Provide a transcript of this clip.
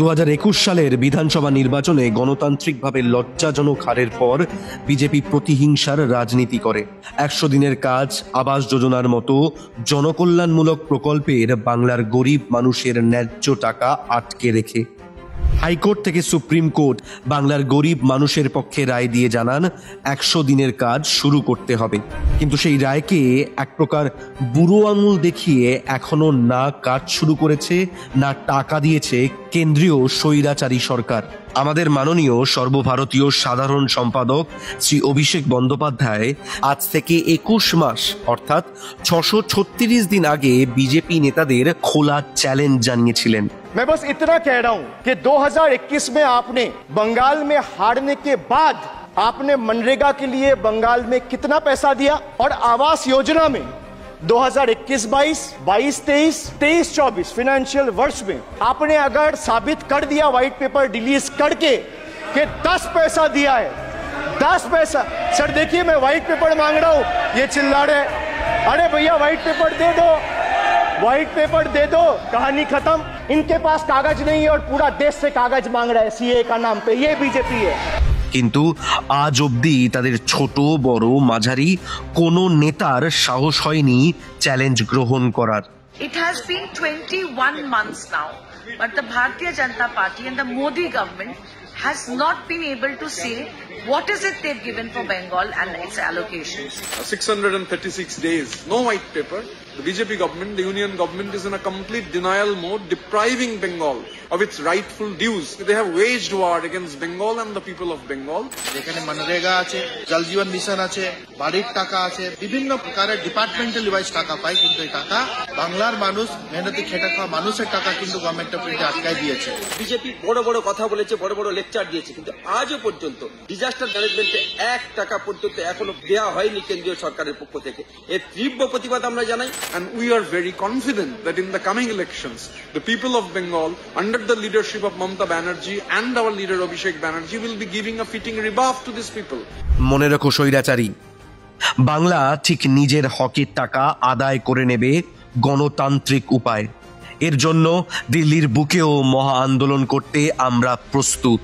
2021 সালের বিধানসভা নির্বাচনে গণতান্ত্রিকভাবে লজ্জাজনক হারের পর বিজেপি প্রতিহিংসার রাজনীতি করে। 100 দিনের কাজ, আবাস যোজনার মতো জনকল্যাণমূলক প্রকল্পের বাংলার গরিব মানুষের ন্যায্য টাকা আটকে রেখে হাইকোর্ট থেকে সুপ্রিম কোর্ট বাংলার গরিব মানুষের পক্ষে রায় দিয়ে জানান 100 দিনের কাজ শুরু করতে হবে। কিন্তু সেই রায়কে এক প্রকার বুড়ো আঙুল দেখিয়ে এখনো না কাজ শুরু করেছে, না টাকা দিয়েছে কেন্দ্রীয় স্বৈরাচারী সরকার। আমাদের মাননীয় সর্বভারতীয় সাধারণ সম্পাদক শ্রী অভিষেক বন্দ্যোপাধ্যায় আজ থেকে 21 মাস অর্থাৎ 636 দিন আগে বিজেপি নেতাদের খোলা চ্যালেঞ্জ জানিয়েছিলেন। मैं बस इतना कह रहा हूं कि 2021 में आपने बंगाल में हारने के बाद आपने मनरेगा के लिए बंगाल में कितना पैसा दिया, और आवास योजना में 2021-22, 22-23, 23-24 फाइनेंशियल वर्ष में आपने अगर साबित कर दिया व्हाइट पेपर रिलीज करके कि 10 पैसा दिया है, 10 पैसा। सर देखिए, मैं व्हाइट पेपर मांग रहा हूं, ये चिल्ला रहे, अरे भैया व्हाइट पेपर दे दो, व्हाइट पेपर दे दो, कहानी खत्म। इनके पास कागज नहीं है और पूरा देश से कागज मांग रहा है सीए का नाम पे, ये बीजेपी है। কিন্তু আজ অবধি তাদের ছোট বড় মাঝারি কোনো নেতার সাহস হয়নি চ্যালেঞ্জ গ্রহণ করার। It has been 21 months now, but the Bharatiya Janata Party and the Modi government has not been able to say what is it they've given for Bengal and its allocations. 636 days, no white paper. The BJP government, the union government, is in a complete denial mode, depriving Bengal of its rightful dues. They have waged war against Bengal and the people of Bengal. এখানে মনরেগা আছে, জল জীবন mission আছে, বাড়ির টাকা আছে, বিভিন্ন প্রকারের departmental wise টাকা পায়, কিন্তু এই টাকা বাংলার মানুষ, মেহনতি খেটে খাওয়া মানুষের টাকা কিন্তু গভর্নমেন্ট অফ ইন্ডিয়া আটকায় দিয়েছে। বিজেপি বড় বড় কথা বলেছে, বড় বড় লেকচার দিয়েছে, কিন্তু আজও পর্যন্ত ডিজাস্টার ম্যানেজমেন্টে 1 টাকা পর্যন্ত এখনো দেওয়া হয়নি কেন্দ্রীয় সরকারের পক্ষ থেকে। এর তীব্র প্রতিবাদ আমরা জানাই। And we are very confident that in the coming elections, the people of Bengal, under the leadership of Mamata Banerjee and our leader Abhishek Banerjee, will be giving a fitting rebuff to these people. মনে রাখো স্বৈরাচারী, বাংলা ঠিক নিজের হকের টাকা আদায় করে নেবে গণতান্ত্রিক উপায়। এর জন্য দিল্লির বুকেও মহা আন্দোলন করতে আমরা প্রস্তুত।